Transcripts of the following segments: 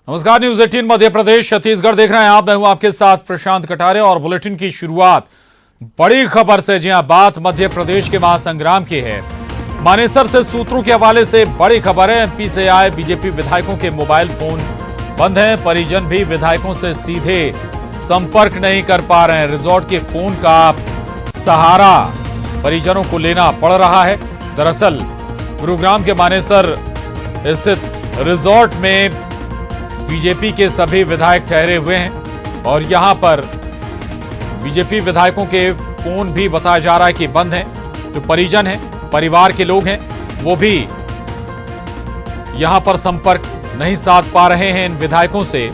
नमस्कार, न्यूज 18 मध्य प्रदेश छत्तीसगढ़ देख रहे हैं आप। मैं हूं आपके साथ प्रशांत कटारे और बुलेटिन की शुरुआत बड़ी खबर से। जी हां, बात मध्य प्रदेश के महासंग्राम की है। मानेसर से सूत्रों के हवाले से बड़ी खबर है। एमपी से आए बीजेपी विधायकों के मोबाइल फोन बंद हैं। परिजन भी विधायकों से सीधे संपर्क नहीं कर पा रहे हैं। रिजॉर्ट के फोन का सहारा परिजनों को लेना पड़ रहा है। दरअसल गुरुग्राम के मानेसर स्थित रिजॉर्ट में बीजेपी के सभी विधायक ठहरे हुए हैं और यहां पर बीजेपी विधायकों के फोन भी बताया जा रहा है कि बंद हैं। जो परिजन हैं, परिवार के लोग हैं, वो भी यहां पर संपर्क नहीं साध पा रहे हैं इन विधायकों से।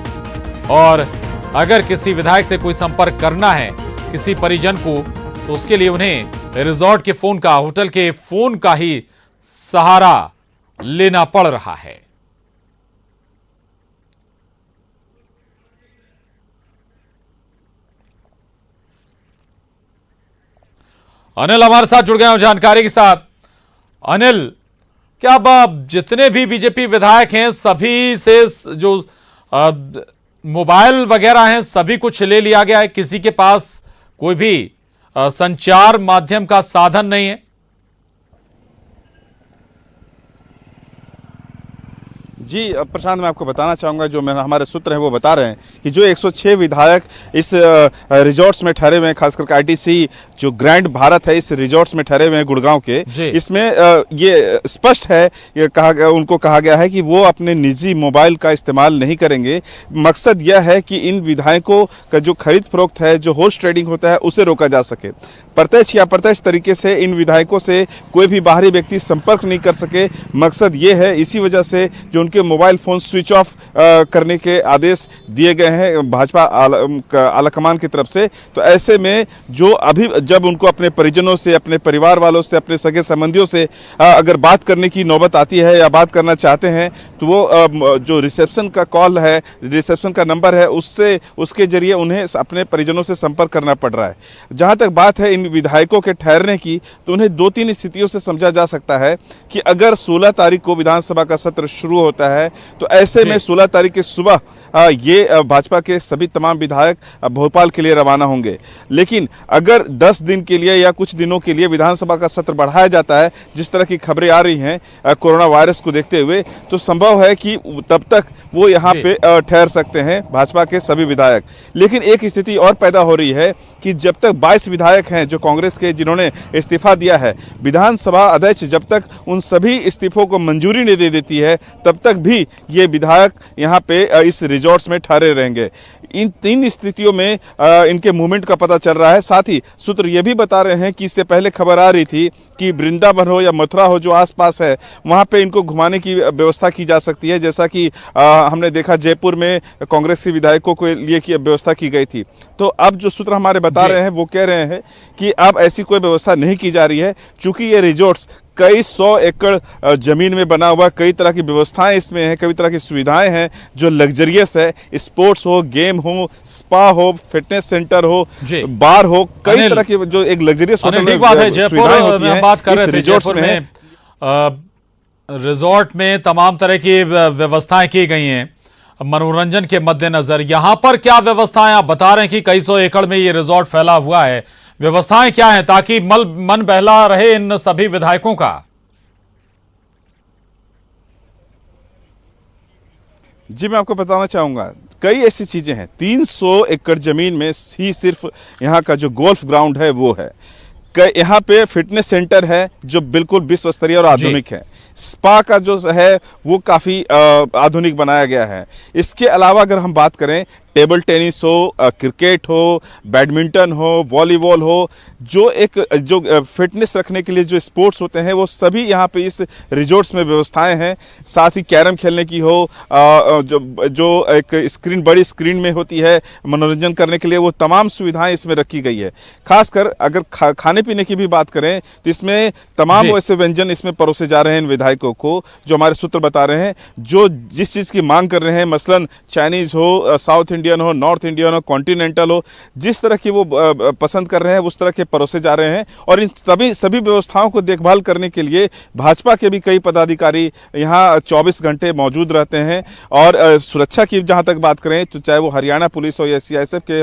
और अगर किसी विधायक से कोई संपर्क करना है, किसी परिजन को, तो उसके लिए उन्हें रिजॉर्ट के फोन का, होटल के फोन का ही सहारा लेना पड़ रहा है। अनिल हमारे साथ जुड़ गए हैं जानकारी के साथ। अनिल, क्या अब जितने भी बीजेपी विधायक हैं सभी से जो मोबाइल वगैरह हैं सभी कुछ ले लिया गया है? किसी के पास कोई भी संचार माध्यम का साधन नहीं है? जी प्रशांत, मैं आपको बताना चाहूँगा, जो हमारे सूत्र हैं वो बता रहे हैं कि जो 106 विधायक इस रिजॉर्ट्स में ठहरे हुए हैं, खास करके आईटीसी जो ग्रैंड भारत है, इस रिजॉर्ट्स में ठहरे हुए हैं गुड़गांव के। इसमें ये स्पष्ट है, उनको कहा गया है कि वो अपने निजी मोबाइल का इस्तेमाल नहीं करेंगे। मकसद यह है कि इन विधायकों का जो खरीद फरोख्त है, जो हॉर्स ट्रेडिंग होता है, उसे रोका जा सके। प्रत्यक्ष या अप्रत्यक्ष तरीके से इन विधायकों से कोई भी बाहरी व्यक्ति संपर्क नहीं कर सके, मकसद ये है। इसी वजह से जो उनके मोबाइल फोन स्विच ऑफ करने के आदेश दिए गए हैं भाजपा आलाकमान की तरफ से। तो ऐसे में जो अभी जब उनको अपने परिजनों से, अपने परिवार वालों से, अपने सगे संबंधियों से अगर बात करने की नौबत आती है या बात करना चाहते हैं, तो वो जो रिसेप्शन का कॉल है, रिसेप्शन का नंबर है, उसके जरिए उन्हें अपने परिजनों से संपर्क करना पड़ रहा है। जहाँ तक बात है इन विधायकों के ठहरने की, तो उन्हें 2-3 स्थितियों से समझा जा सकता है कि अगर 16 तारीख को विधानसभा का सत्र शुरू होता है, तो ऐसे में 16 तारीख की सुबह ये भाजपा के सभी तमाम विधायक भोपाल के लिए रवाना होंगे। लेकिन अगर 10 दिन के लिए या कुछ दिनों के लिए विधानसभा का सत्र बढ़ाया जाता है, जिस तरह की खबरें आ रही हैं कोरोना वायरस को देखते हुए, तो संभव है कि तब तक वो यहाँ पे ठहर सकते हैं भाजपा के सभी विधायक। लेकिन एक स्थिति और पैदा हो रही है कि जब तक 22 विधायक हैं जो कांग्रेस के, जिन्होंने इस्तीफा दिया है, विधानसभा अध्यक्ष जब तक उन सभी इस्तीफों को मंजूरी नहीं दे देती है, तब तक भी ये विधायक यहाँ पे इस रिजॉर्ट्स में ठहरे रहेंगे। इन 3 स्थितियों में इनके मूवमेंट का पता चल रहा है। साथ ही सूत्र ये भी बता रहे हैं कि इससे पहले खबर आ रही थी कि वृंदावन हो या मथुरा हो, जो आसपास है, वहाँ पे इनको घुमाने की व्यवस्था की जा सकती है, जैसा कि हमने देखा जयपुर में कांग्रेस के विधायकों के लिए की व्यवस्था की गई थी। तो अब जो सूत्र हमारे बता रहे हैं वो कह रहे हैं कि अब ऐसी कोई व्यवस्था नहीं की जा रही है, चूंकि ये रिजॉर्ट्स कई 100 एकड़ जमीन में बना हुआ, कई तरह की व्यवस्थाएं इसमें हैं, कई तरह की सुविधाएं हैं जो लग्जरियस है। स्पोर्ट्स हो, गेम हो, स्पा हो, फिटनेस सेंटर हो, बार हो, कई तरह की जो एक लग्जरियस होटल में बात है। जयपुर में बात कर रहे थे, जयपुर में रिजॉर्ट में तमाम तरह की व्यवस्थाएं की गई हैं मनोरंजन के मद्देनजर। यहां पर क्या व्यवस्थाएं? आप बता रहे हैं कि कई 100 एकड़ में ये रिजॉर्ट फैला हुआ है। व्यवस्थाएं क्या हैं ताकि मन बहला रहे इन सभी विधायकों का? जी मैं आपको बताना चाहूंगा, कई ऐसी चीजें हैं। 300 एकड़ जमीन में ही सिर्फ यहाँ का जो गोल्फ ग्राउंड है वो है। यहाँ पे फिटनेस सेंटर है जो बिल्कुल विश्व स्तरीय और आधुनिक है। स्पा का जो है वो काफी आधुनिक बनाया गया है। इसके अलावा अगर हम बात करें, टेबल टेनिस हो, क्रिकेट हो, बैडमिंटन हो, वॉलीबॉल हो, जो फिटनेस रखने के लिए जो स्पोर्ट्स होते हैं, वो सभी यहाँ पे इस रिजॉर्ट्स में व्यवस्थाएं हैं। साथ ही कैरम खेलने की हो, जो एक स्क्रीन, बड़ी स्क्रीन में होती है मनोरंजन करने के लिए, वो तमाम सुविधाएं इसमें रखी गई है। खासकर अगर खाने पीने की भी बात करें, तो इसमें तमाम ऐसे व्यंजन इसमें परोसे जा रहे हैं इन विधायकों को, जो हमारे सूत्र बता रहे हैं, जो जिस चीज़ की मांग कर रहे हैं, मसलन चाइनीज़ हो, साउथ इंडियन हो, नॉर्थ इंडियन हो, कॉन्टिनेंटल हो, जिस तरह की वो पसंद कर रहे हैं उस तरह के परोसे जा रहे हैं। और इन सभी व्यवस्थाओं को देखभाल करने के लिए भाजपा के भी कई पदाधिकारी यहाँ 24 घंटे मौजूद रहते हैं। और सुरक्षा की जहाँ तक बात करें तो चाहे वो हरियाणा पुलिस हो या सीआईएसएफ के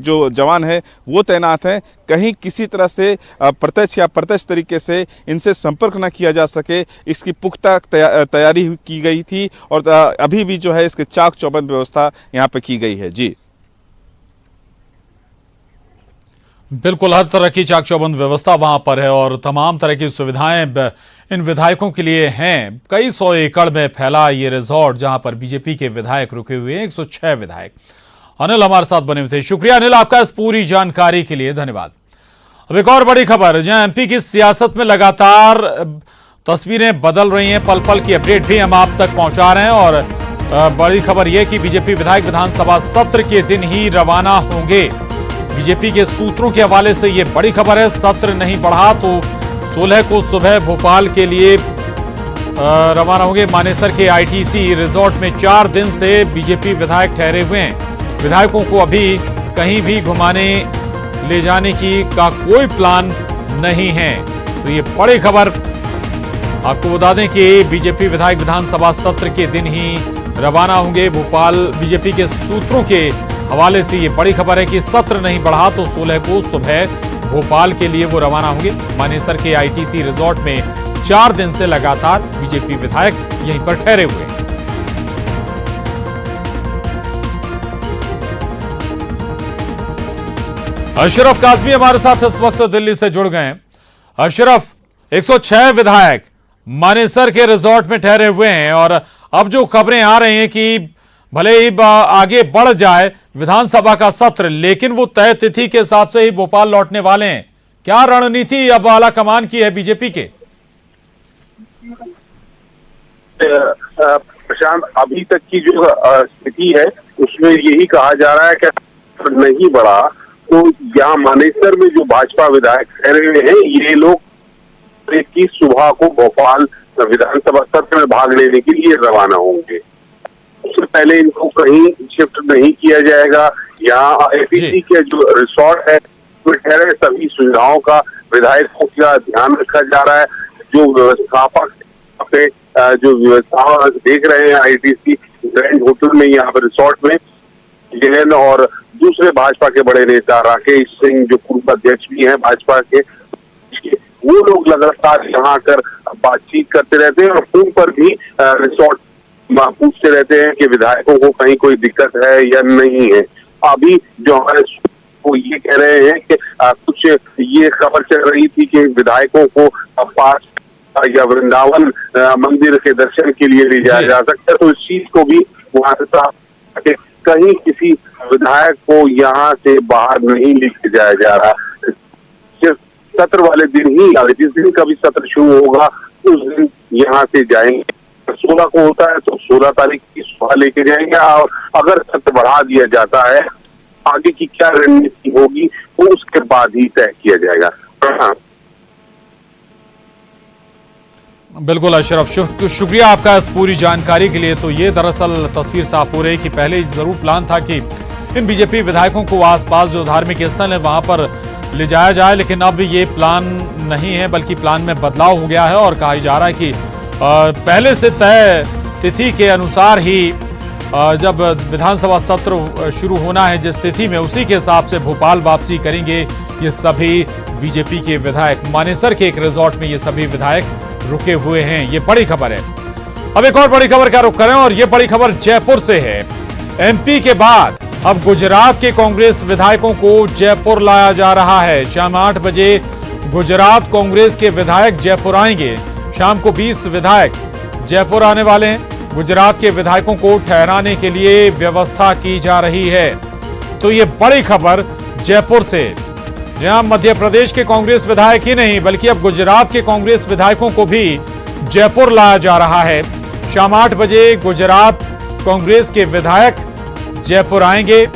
जो जवान हैं वो तैनात हैं। कहीं किसी तरह से प्रत्यक्ष या अप्रत्यक्ष तरीके से इनसे संपर्क न किया जा सके, इसकी पुख्ता तैयारी की गई थी। और अभी भी जो है इसके चाक चौबंद व्यवस्था यहाँ पे की गई है। जी बिल्कुल, हर तरह की चाक चौबंद व्यवस्था वहां पर है और तमाम तरह की सुविधाएं इन विधायकों के लिए हैं। कई 100 एकड़ में फैला ये रिजॉर्ट जहां पर बीजेपी के विधायक रुके हुए हैं, 106 विधायक। अनिल हमारे साथ बने हुए थे। शुक्रिया अनिल आपका इस पूरी जानकारी के लिए, धन्यवाद। अब एक और बड़ी खबर, जहां एमपी की सियासत में लगातार तस्वीरें बदल रही हैं, पल पल की अपडेट भी हम आप तक पहुंचा रहे हैं। और बड़ी खबर यह कि बीजेपी विधायक विधानसभा सत्र के दिन ही रवाना होंगे। बीजेपी के सूत्रों के हवाले से यह बड़ी खबर है। सत्र नहीं बढ़ा तो 16 को सुबह भोपाल के लिए रवाना होंगे। मानेसर के आईटीसी रिजॉर्ट में 4 दिन से बीजेपी विधायक ठहरे हुए हैं। विधायकों को अभी कहीं भी घुमाने ले जाने का कोई प्लान नहीं है। तो ये बड़ी खबर आपको बता दें कि बीजेपी विधायक विधानसभा सत्र के दिन ही रवाना होंगे भोपाल। बीजेपी के सूत्रों के हवाले से ये बड़ी खबर है कि सत्र नहीं बढ़ा तो 16 को सुबह भोपाल के लिए वो रवाना होंगे। मानेसर के आईटीसी रिजॉर्ट में 4 दिन से लगातार बीजेपी विधायक यहीं पर ठहरे हुए हैं। अशरफ काज़मी हमारे साथ इस वक्त दिल्ली से जुड़ गए हैं। अशरफ, 106 विधायक मानेसर के रिजॉर्ट में ठहरे हुए हैं और अब जो खबरें आ रही हैं कि भले ही आगे बढ़ जाए विधानसभा का सत्र, लेकिन वो तय तिथि के हिसाब से ही भोपाल लौटने वाले हैं। क्या रणनीति अब आला कमान की है बीजेपी के? प्रशांत, अभी तक की जो स्थिति है उसमें यही कहा जा रहा है कि नहीं बढ़ा तो यहाँ मानेसर में जो भाजपा विधायक ठहरे हुए हैं ये लोग 21 सुबह को भोपाल विधानसभा सत्र में भाग लेने के लिए रवाना होंगे। उससे पहले इनको कहीं शिफ्ट नहीं किया जाएगा। यहाँ एपीसी के जो रिसोर्ट है तो ठहरे सभी सुविधाओं का विधायकों का ध्यान रखा जा रहा है। जो व्यवस्थापक जो व्यवस्था देख रहे हैं आईटीसी ग्रैंड होटल में, यहाँ पर रिसोर्ट में जैन और दूसरे भाजपा के बड़े नेता राकेश सिंह जो पूर्व अध्यक्ष भी हैं भाजपा के, वो लोग लगातार यहाँ आकर बातचीत करते रहते हैं और फोन पर भी रिसोर्ट पूछते रहते हैं कि विधायकों को कहीं कोई दिक्कत है या नहीं है। अभी जो हमारे वो ये कह रहे हैं कि कुछ ये खबर चल रही थी कि विधायकों को पास या वृंदावन मंदिर के दर्शन के लिए ले जाया जा सकता है। तो इस चीज को भी वहां से कहीं किसी विधायक को यहाँ से बाहर नहीं लेके जाया जा रहा। सिर्फ सत्र वाले दिन ही, जिस दिन का भी सत्र शुरू होगा उस दिन यहाँ से जाएंगे। 16 को होता है तो 16 तारीख की सुबह लेके जाएंगे। और अगर सत्र बढ़ा दिया जाता है आगे की क्या रणनीति होगी वो उसके बाद ही तय किया जाएगा। बिल्कुल अशरफ, शुक्रिया आपका इस पूरी जानकारी के लिए। तो ये दरअसल तस्वीर साफ हो रही है कि पहले जरूर प्लान था कि इन बीजेपी विधायकों को आसपास जो धार्मिक स्थल है वहां पर ले जाया जाए, लेकिन अब ये प्लान नहीं है बल्कि प्लान में बदलाव हो गया है और कहा जा रहा है कि पहले से तय तिथि के अनुसार ही जब विधानसभा सत्र शुरू होना है जिस तिथि में, उसी के हिसाब से भोपाल वापसी करेंगे ये सभी बीजेपी के विधायक। मानेसर के एक रिजॉर्ट में ये सभी विधायक रुके हुए हैं। ये बड़ी खबर है। अब एक और बड़ी खबर का रुख करें और ये बड़ी खबर जयपुर से है। एमपी के बाद अब गुजरात के कांग्रेस विधायकों को जयपुर लाया जा रहा है। शाम 8 बजे गुजरात कांग्रेस के विधायक जयपुर आएंगे। शाम को 20 विधायक जयपुर आने वाले हैं। गुजरात के विधायकों को ठहराने के लिए व्यवस्था की जा रही है। तो ये बड़ी खबर जयपुर से, जहां मध्य प्रदेश के कांग्रेस विधायक ही नहीं बल्कि अब गुजरात के कांग्रेस विधायकों को भी जयपुर लाया जा रहा है। शाम 8 बजे गुजरात कांग्रेस के विधायक जयपुर आएंगे।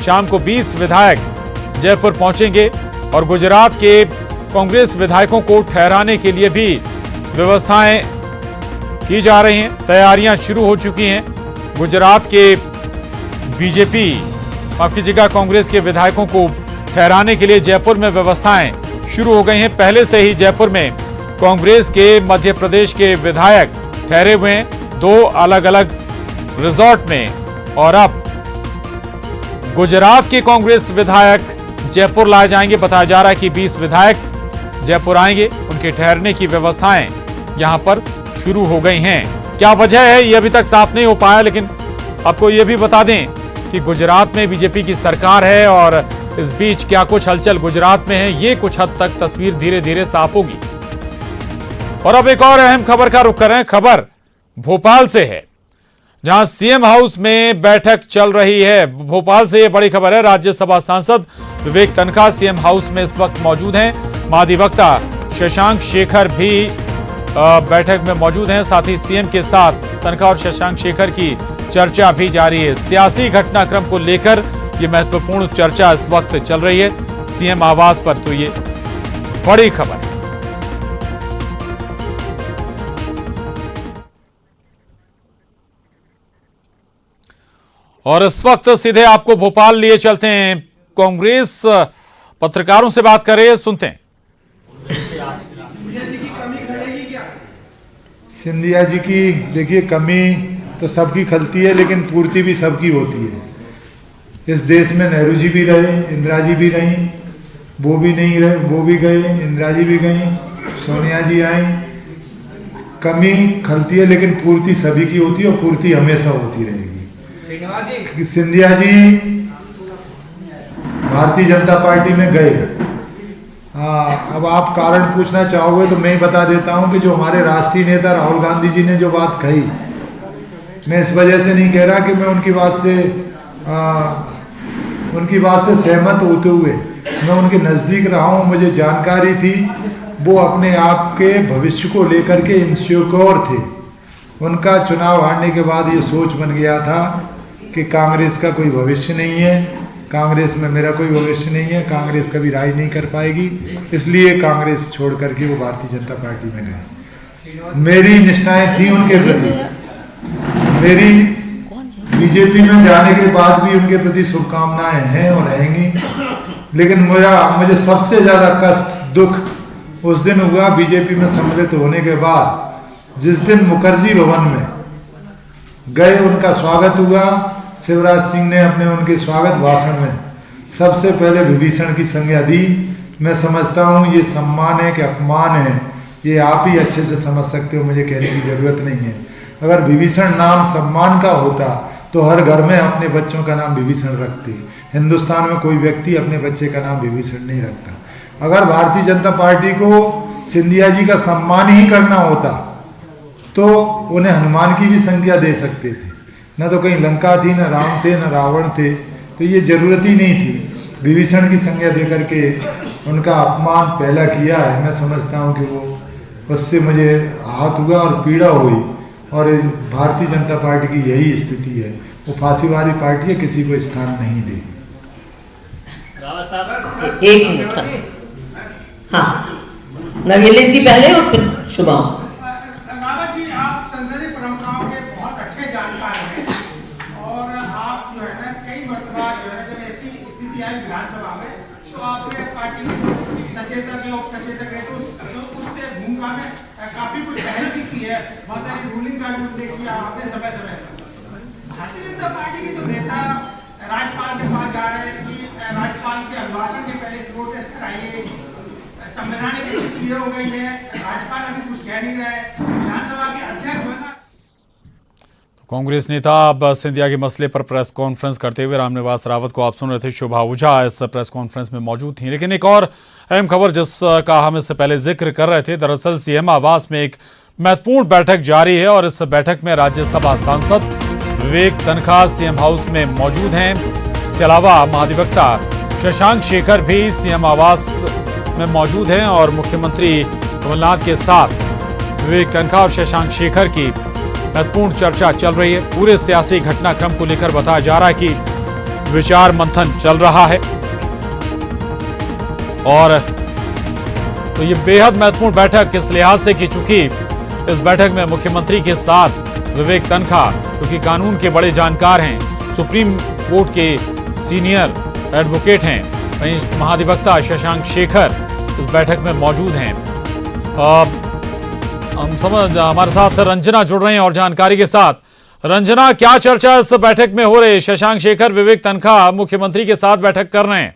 शाम को 20 विधायक जयपुर पहुंचेंगे और गुजरात के कांग्रेस विधायकों को ठहराने के लिए भी व्यवस्थाएं की जा रही हैं। तैयारियां शुरू हो चुकी हैं। गुजरात के बीजेपी माफ कीजिएगा कांग्रेस के विधायकों को ठहराने के लिए जयपुर में व्यवस्थाएं शुरू हो गई हैं। पहले से ही जयपुर में कांग्रेस के मध्य प्रदेश के विधायक ठहरे हुए हैं 2 अलग अलग रिजॉर्ट में, और अब गुजरात के कांग्रेस विधायक जयपुर लाए जाएंगे। बताया जा रहा है कि 20 विधायक जयपुर आएंगे, उनके ठहरने की व्यवस्थाएं यहां पर शुरू हो गई हैं। क्या वजह है ये अभी तक साफ नहीं हो पाया, लेकिन आपको ये भी बता दें कि गुजरात में बीजेपी की सरकार है और इस बीच क्या कुछ हलचल गुजरात में है, ये कुछ हद तक तस्वीर धीरे धीरे साफ होगी। और अब एक और अहम खबर का रुख कर रहे हैं। खबर भोपाल से है, जहां सीएम हाउस में बैठक चल रही है। भोपाल से ये बड़ी खबर है। राज्यसभा सांसद विवेक तनखा सीएम हाउस में इस वक्त मौजूद हैं। महाधिवक्ता शशांक शेखर भी बैठक में मौजूद हैं। साथ ही सीएम के साथ तनखा और शशांक शेखर की चर्चा भी जारी है। सियासी घटनाक्रम को लेकर ये महत्वपूर्ण चर्चा इस वक्त चल रही है सीएम आवास पर, तो ये बड़ी खबर है। और इस वक्त सीधे आपको भोपाल लिए चलते हैं। कांग्रेस पत्रकारों से बात कर रहे हैं, सुनते हैं। सिंधिया जी की देखिए कमी तो सबकी खलती है, लेकिन पूर्ति भी सबकी होती है। इस देश में नेहरू जी भी रहे, इंदिरा जी भी रहीं, वो भी नहीं रहे, वो भी गए, इंदिरा जी भी गई, सोनिया जी आई। कमी खलती है लेकिन पूर्ति सभी की होती है और पूर्ति हमेशा होती रहेगी। सिंधिया जी भारतीय जनता पार्टी में गए। हाँ, अब आप कारण पूछना चाहोगे तो मैं ही बता देता हूं कि जो हमारे राष्ट्रीय नेता राहुल गांधी जी ने जो बात कही, मैं इस वजह से नहीं कह रहा कि मैं उनकी बात से सहमत होते हुए मैं उनके नज़दीक रहा हूं, मुझे जानकारी थी वो अपने आप के भविष्य को लेकर के इनसिक्योर थे। उनका चुनाव हारने के बाद ये सोच बन गया था कि कांग्रेस का कोई भविष्य नहीं है, कांग्रेस में मेरा कोई भविष्य नहीं है, कांग्रेस कभी राज नहीं कर पाएगी, इसलिए कांग्रेस छोड़ करके वो भारतीय जनता पार्टी में गए। मेरी निष्ठाएं थी उनके प्रति, मेरी बीजेपी में जाने के बाद भी उनके प्रति शुभकामनाएं हैं और रहेंगी। लेकिन मुझे सबसे ज्यादा कष्ट दुख उस दिन हुआ बीजेपी में सम्मिलित होने के बाद, जिस दिन मुखर्जी भवन में गए, उनका स्वागत हुआ। शिवराज सिंह ने अपने उनके स्वागत भाषण में सबसे पहले विभीषण की संज्ञा दी। मैं समझता हूँ ये सम्मान है कि अपमान है, ये आप ही अच्छे से समझ सकते हो, मुझे कहने की जरूरत नहीं है। अगर विभीषण नाम सम्मान का होता तो हर घर में अपने बच्चों का नाम विभीषण रखते। हिंदुस्तान में कोई व्यक्ति अपने बच्चे का नाम विभीषण नहीं रखता। अगर भारतीय जनता पार्टी को सिंधिया जी का सम्मान ही करना होता तो उन्हें हनुमान की भी संज्ञा दे सकते थे। न तो कहीं लंका थी, न राम थे, न रावण थे, तो ये जरूरत ही नहीं थी। विभीषण की संज्ञा दे करके उनका अपमान पहला किया है। मैं समझता हूँ कि वो उससे मुझे आहत हुआ और पीड़ा हुई, और भारतीय जनता पार्टी की यही स्थिति है, वो फांसीवादी पार्टी है, किसी को स्थान नहीं देगी। एक मिनट, हाँ, नवीन जी पहले और फिर शुभम। रावत जी, आप संसदीय परंपराओं के बहुत अच्छे जानकार हैं और आप जो है ना कई मरतबा जो है जब ऐसी स्थिति आई विधानसभा में तो आपने पार्टी सचेतक लोक सचेतक रहे तो उससे भूमिका में काफी कुछ पहल भी की है, बहुत सारी रूलिंग का भी उल्लेख किया आपने समय समय पर। भारतीय जनता पार्टी के जो नेता राज्यपाल के पास जा रहे हैं कि राज्यपाल के अभिभाषण के पहले प्रोटेस्ट कराइए, संवैधानिक स्थिति हो गई है, राज्यपाल अभी कुछ कह नहीं रहे, विधानसभा के अध्यक्ष जो है ना। कांग्रेस नेता अब सिंधिया के मसले पर प्रेस कॉन्फ्रेंस करते हुए रामनिवास रावत को आप सुन रहे थे। शोभा ओझा इस प्रेस कॉन्फ्रेंस में मौजूद थी। लेकिन एक और अहम खबर जिसका हम इससे पहले जिक्र कर रहे थे, दरअसल सीएम आवास में एक महत्वपूर्ण बैठक जारी है और इस बैठक में राज्यसभा सांसद विवेक तनखा सीएम हाउस में मौजूद हैं। इसके अलावा महाधिवक्ता शशांक शेखर भी सीएम आवास में मौजूद हैं और मुख्यमंत्री कमलनाथ के साथ विवेक तनखा और शशांक शेखर की महत्वपूर्ण चर्चा चल रही है। पूरे सियासी घटनाक्रम को लेकर बताया जा रहा है कि विचार मंथन चल रहा है और तो ये बेहद महत्वपूर्ण बैठक किस लिहाज से की, चूंकि इस बैठक में मुख्यमंत्री के साथ विवेक तनखा, क्योंकि कानून के बड़े जानकार हैं, सुप्रीम कोर्ट के सीनियर एडवोकेट हैं। वहीं महाधिवक्ता शशांक शेखर इस बैठक में मौजूद हैं। हमारे साथ रंजना जुड़ रहे हैं और जानकारी के साथ। रंजना, क्या चर्चा इस बैठक में हो रही है? शशांक शेखर, विवेक तनखा मुख्यमंत्री के साथ बैठक कर रहे हैं।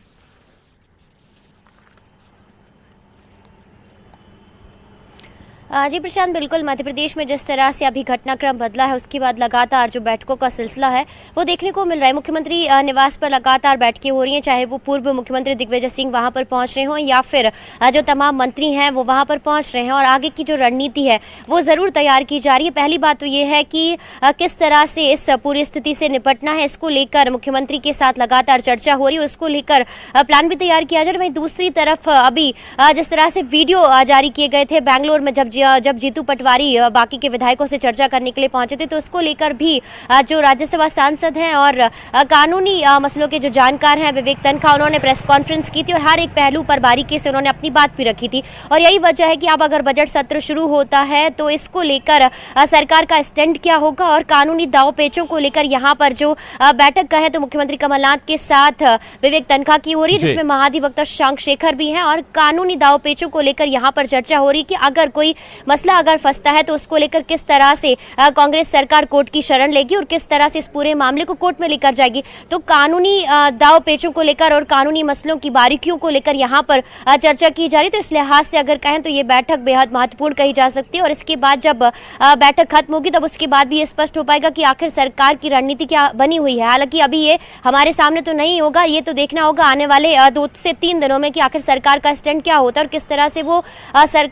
जी प्रशांत, बिल्कुल मध्य प्रदेश में जिस तरह से अभी घटनाक्रम बदला है उसके बाद लगातार जो बैठकों का सिलसिला है वो देखने को मिल रहा है। मुख्यमंत्री निवास पर लगातार बैठकें हो रही हैं, चाहे वो पूर्व मुख्यमंत्री दिग्विजय सिंह वहां पर पहुंच रहे हों या फिर जो तमाम मंत्री हैं वो वहां पर पहुंच रहे हैं, और आगे की जो रणनीति है वो जरूर तैयार की जा रही है। पहली बात तो ये है कि किस तरह से इस पूरी स्थिति से निपटना है, इसको लेकर मुख्यमंत्री के साथ लगातार चर्चा हो रही है और उसको लेकर प्लान भी तैयार किया जा रहा है। वहीं दूसरी तरफ अभी जिस तरह से वीडियो जारी किए गए थे बेंगलोर में, जब जीतू पटवारी बाकी के विधायकों से चर्चा करने के लिए पहुंचे थे, तो उसको लेकर भी जो राज्यसभा सांसद हैं और कानूनी मसलों के जो जानकार हैं विवेक तनखा, उन्होंने प्रेस कॉन्फ्रेंस की थी और हर एक पहलू पर बारीकी से उन्होंने अपनी बात भी रखी थी। और यही वजह है कि अब अगर बजट सत्र शुरू होता है तो इसको लेकर सरकार का स्टैंड क्या होगा और कानूनी दाव पेचों को लेकर यहाँ पर जो बैठक का है तो मुख्यमंत्री कमलनाथ के साथ विवेक तनखा की हो रही है, जिसमें महाधिवक्ता शशांक शेखर भी हैं, और कानूनी दाव पेचों को लेकर यहाँ पर चर्चा हो रही है कि अगर कोई मसला अगर फंसता है तो उसको लेकर किस तरह से कांग्रेस सरकार कोर्ट की शरण लेगी और किस तरह से इस पूरे मामले को कोर्ट में लेकर जाएगी। तो कानूनी दाव पेचों को लेकर और कानूनी मसलों की बारीकियों को लेकर यहाँ पर चर्चा की जा रही है। तो इस लिहाज से अगर कहें तो ये बैठक बेहद महत्वपूर्ण कही जा सकती है, और इसके बाद जब बैठक खत्म होगी तब उसके बाद भी ये स्पष्ट हो पाएगा कि आखिर सरकार की रणनीति क्या बनी हुई है। हालांकि अभी ये हमारे सामने तो नहीं होगा, ये तो देखना होगा आने वाले 2 से 3 दिनों में कि आखिर सरकार का स्टैंड क्या होता है और किस तरह से वो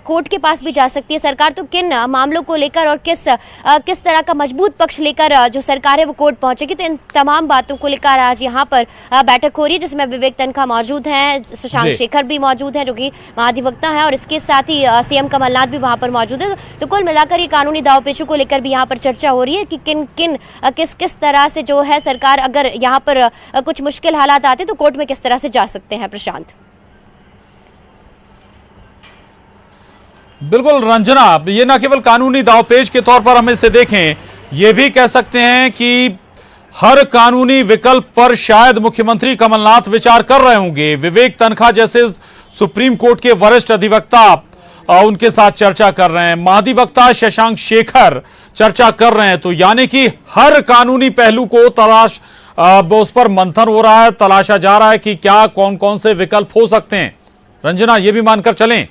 कोर्ट के पास भी जा सकती है सरकार, तो किन मामलों को लेकर और किस तरह का मजबूत पक्ष लेकर जो सरकार है वो कोर्ट पहुंचेगी। तो इन तमाम बातों को लेकर आज यहाँ पर बैठक हो रही है, जिसमें विवेक तनखा मौजूद हैं, शशांक शेखर भी मौजूद हैं जो कि महाधिवक्ता हैं, और इसके साथ ही सीएम कमलनाथ भी वहां पर मौजूद है। तो कुल मिलाकर ये कानूनी दाव पेचों को लेकर भी यहाँ पर चर्चा हो रही है कि किस तरह से जो है सरकार अगर यहाँ पर कुछ मुश्किल हालात आते तो कोर्ट में किस तरह से जा सकते हैं। प्रशांत, बिल्कुल रंजना, ये ना केवल कानूनी दावपेच के तौर पर हम इसे देखें, ये भी कह सकते हैं कि हर कानूनी विकल्प पर शायद मुख्यमंत्री कमलनाथ विचार कर रहे होंगे। विवेक तनखा जैसे सुप्रीम कोर्ट के वरिष्ठ अधिवक्ता उनके साथ चर्चा कर रहे हैं, महाधिवक्ता शशांक शेखर चर्चा कर रहे हैं, तो यानी कि हर कानूनी पहलू को उस पर मंथन हो रहा है, तलाशा जा रहा है कि क्या कौन कौन से विकल्प हो सकते हैं। रंजना, ये भी मानकर चलें?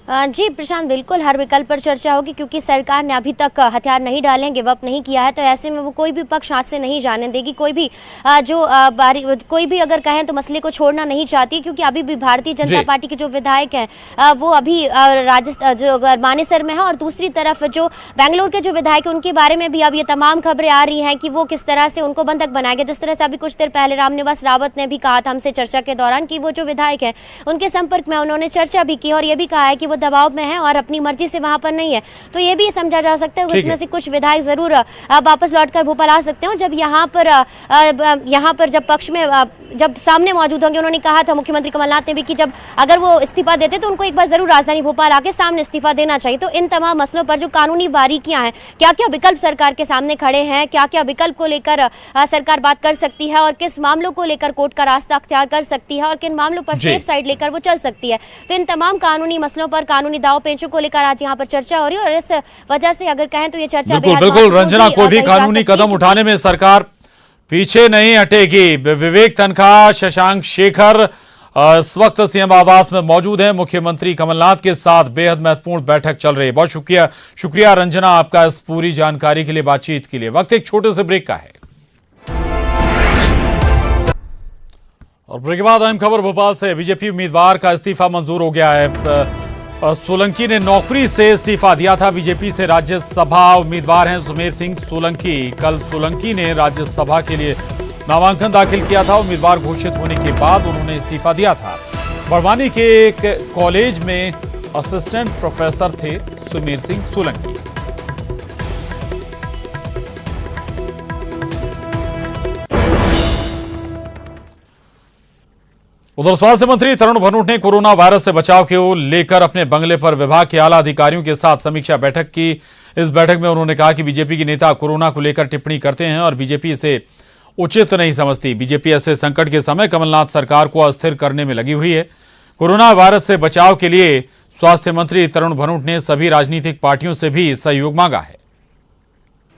जी प्रशांत, बिल्कुल हर विकल्प पर चर्चा होगी, क्योंकि सरकार ने अभी तक हथियार नहीं डाले हैं, गिव अप नहीं किया है, तो ऐसे में वो कोई भी पक्ष हाथ से नहीं जाने देगी। कोई भी अगर कहें तो मसले को छोड़ना नहीं चाहती, क्योंकि अभी भी भारतीय जनता पार्टी के जो विधायक हैं वो अभी राजस्थान जो मानेसर में है, और दूसरी तरफ जो बेंगलोर के जो विधायक हैं उनके बारे में भी अब ये तमाम खबरें आ रही हैं कि वो किस तरह से उनको बंधक बनाया गया। जिस तरह से अभी कुछ देर पहले रामनिवास रावत ने भी कहा था हमसे चर्चा के दौरान कि वो जो विधायक है उनके संपर्क में उन्होंने चर्चा भी की और ये भी कहा है कि वो दबाव में है और अपनी मर्जी से वहां पर नहीं है। तो ये भी समझा जा सकता है उसमें से कुछ विधायक जरूर वापस लौटकर भोपाल आ सकते हैं। जब यहाँ पर जब पक्ष में जब सामने मौजूद होंगे, उन्होंने कहा था मुख्यमंत्री कमलनाथ ने भी कि जब अगर वो इस्तीफा देते तो उनको एक बार जरूर राजधानी भोपाल आके सामने इस्तीफा देना चाहिए। तो इन तमाम मसलों पर जो कानूनी बारीकियां हैं, क्या क्या विकल्प सरकार के सामने खड़े हैं, क्या क्या विकल्प को लेकर सरकार बात कर सकती है और किस मामलों को लेकर कोर्ट का रास्ता अख्तियार कर सकती है और किन मामलों पर सेफ साइड लेकर वो चल सकती है। तो इन तमाम कानूनी मसलों पर, कानूनी दाव पेचों को लेकर आज यहाँ पर चर्चा हो रही है, और इस वजह से अगर कहें तो ये चर्चा बिल्कुल रंजना, कोई भी कानूनी कदम उठाने में सरकार पीछे नहीं हटेगी। विवेक तनखा, शशांक शेखर इस वक्त सीएम आवास में मौजूद हैं, मुख्यमंत्री कमलनाथ के साथ बेहद महत्वपूर्ण बैठक चल रही है। बहुत शुक्रिया रंजना आपका इस पूरी जानकारी के लिए, बातचीत के लिए। वक्त एक छोटे से ब्रेक का है और ब्रेक के बाद अहम खबर भोपाल से। बीजेपी उम्मीदवार का इस्तीफा मंजूर हो गया है। सोलंकी ने नौकरी से इस्तीफा दिया था। बीजेपी से राज्यसभा उम्मीदवार हैं सुमेर सिंह सोलंकी। कल सोलंकी ने राज्यसभा के लिए नामांकन दाखिल किया था। उम्मीदवार घोषित होने के बाद उन्होंने इस्तीफा दिया था। बड़वानी के एक कॉलेज में असिस्टेंट प्रोफेसर थे सुमेर सिंह सोलंकी। उधर स्वास्थ्य मंत्री तरुण भनोट ने कोरोना वायरस से बचाव को लेकर अपने बंगले पर विभाग के आला अधिकारियों के साथ समीक्षा बैठक की। इस बैठक में उन्होंने कहा कि बीजेपी के नेता कोरोना को लेकर टिप्पणी करते हैं और बीजेपी इसे उचित नहीं समझती। बीजेपी ऐसे संकट के समय कमलनाथ सरकार को अस्थिर करने में लगी हुई है। कोरोना वायरस से बचाव के लिए स्वास्थ्य मंत्री तरुण भनोट ने सभी राजनीतिक पार्टियों से भी सहयोग मांगा है।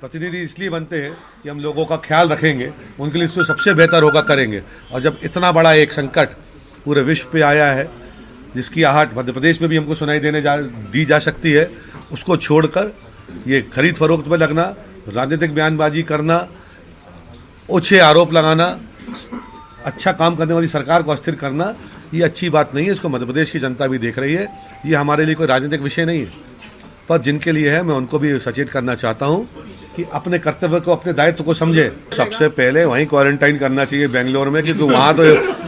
प्रतिनिधि इसलिए बनते हैं कि हम लोगों का ख्याल रखेंगे, उनके लिए इससे सबसे बेहतर होगा करेंगे। और जब इतना बड़ा एक संकट पूरे विश्व पे आया है, जिसकी आहट मध्य प्रदेश में भी हमको सुनाई दी जा सकती है, उसको छोड़कर ये खरीद फरोख्त में लगना, राजनीतिक बयानबाजी करना, ओछे आरोप लगाना, अच्छा काम करने वाली सरकार को अस्थिर करना, ये अच्छी बात नहीं है। इसको मध्य प्रदेश की जनता भी देख रही है। ये हमारे लिए कोई राजनीतिक विषय नहीं है, पर जिनके लिए है मैं उनको भी सचेत करना चाहता हूँ कि अपने कर्तव्य को, अपने दायित्व को समझे। सबसे पहले वहीं क्वारंटाइन करना चाहिए बेंगलोर में, क्योंकि वहाँ तो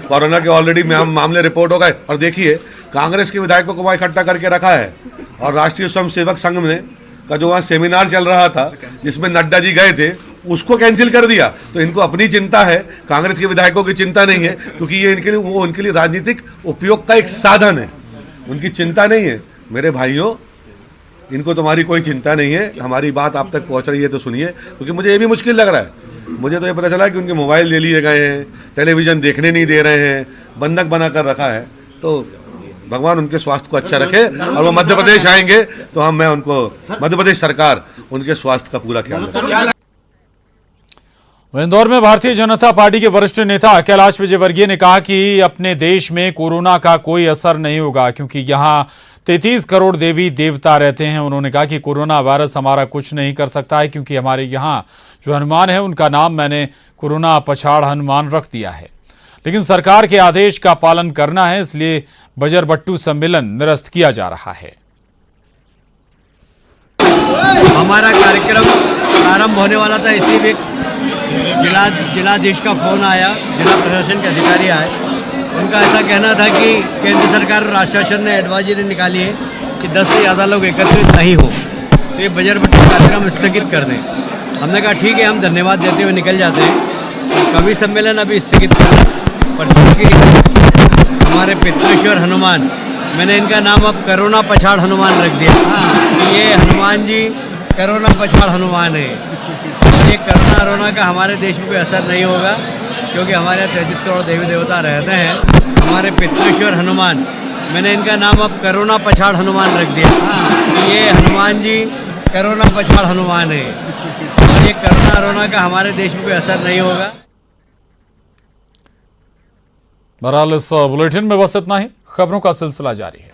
कोरोना के ऑलरेडी मामले रिपोर्ट हो गए। और देखिए, कांग्रेस के विधायकों को वहाँ इकट्ठा करके रखा है और राष्ट्रीय स्वयंसेवक संघ में का जो वहाँ सेमिनार चल रहा था जिसमें नड्डा जी गए थे, उसको कैंसिल कर दिया। तो इनको अपनी चिंता है, कांग्रेस के विधायकों की चिंता नहीं है, क्योंकि ये उनके लिए राजनीतिक उपयोग का एक साधन है, उनकी चिंता नहीं है। मेरे भाइयों, इनको तुम्हारी कोई चिंता नहीं है। हमारी बात आप तक पहुंच रही है तो सुनिए, क्योंकि मुझे ये भी मुश्किल लग रहा है। मुझे तो ये पता चला कि उनके मोबाइल ले लिए गए हैं, टेलीविजन देखने नहीं दे रहे हैं, बंधक बना कर रखा है। तो भगवान उनके स्वास्थ्य को अच्छा रखे और वो मध्य प्रदेश आएंगे तो मैं उनको, मध्य प्रदेश सरकार उनके स्वास्थ्य का पूरा ख्याल रखेगी। इंदौर में भारतीय जनता पार्टी के वरिष्ठ नेता कैलाश विजयवर्गीय ने कहा कि अपने देश में कोरोना का कोई असर नहीं होगा, क्योंकि यहाँ 33 करोड़ देवी देवता रहते हैं। उन्होंने कहा कि कोरोना वायरस हमारा कुछ नहीं कर सकता है, क्योंकि हमारे यहाँ जो हनुमान है उनका नाम मैंने कोरोना पछाड़ हनुमान रख दिया है। लेकिन सरकार के आदेश का पालन करना है, इसलिए बजरबट्टू सम्मेलन निरस्त किया जा रहा है। हमारा कार्यक्रम प्रारंभ होने वाला था, इसी वीक जिलाधीश का फोन आया, जिला प्रशासन के अधिकारी आए। उनका ऐसा कहना था कि केंद्र सरकार और राज्य शासन ने एडवाइजरी निकाली है कि 10 से ज़्यादा लोग एकत्रित नहीं हो, तो ये बजरबट्टू कार्यक्रम स्थगित कर दें। हमने कहा ठीक है, हम धन्यवाद देते हुए निकल जाते हैं। कवि सम्मेलन अभी स्थगित करना, पर चूँकि हमारे पितृश्वर हनुमान, मैंने इनका नाम अब करोना पछाड़ हनुमान रख दिया। ये हनुमान जी करोना पछाड़ हनुमान है। ये कोरोना का हमारे देश में कोई असर नहीं होगा, क्योंकि हमारे यहाँ 33 करोड़ देवी देवता रहते हैं। हमारे पितृश्वर हनुमान, मैंने इनका नाम अब करोना पछाड़ हनुमान रख दिया। ये हनुमान जी करोना पछाड़ हनुमान है। ये कोरोना का हमारे देश में कोई असर नहीं होगा। बहरहाल इस बुलेटिन में बस इतना ही। खबरों का सिलसिला जारी है।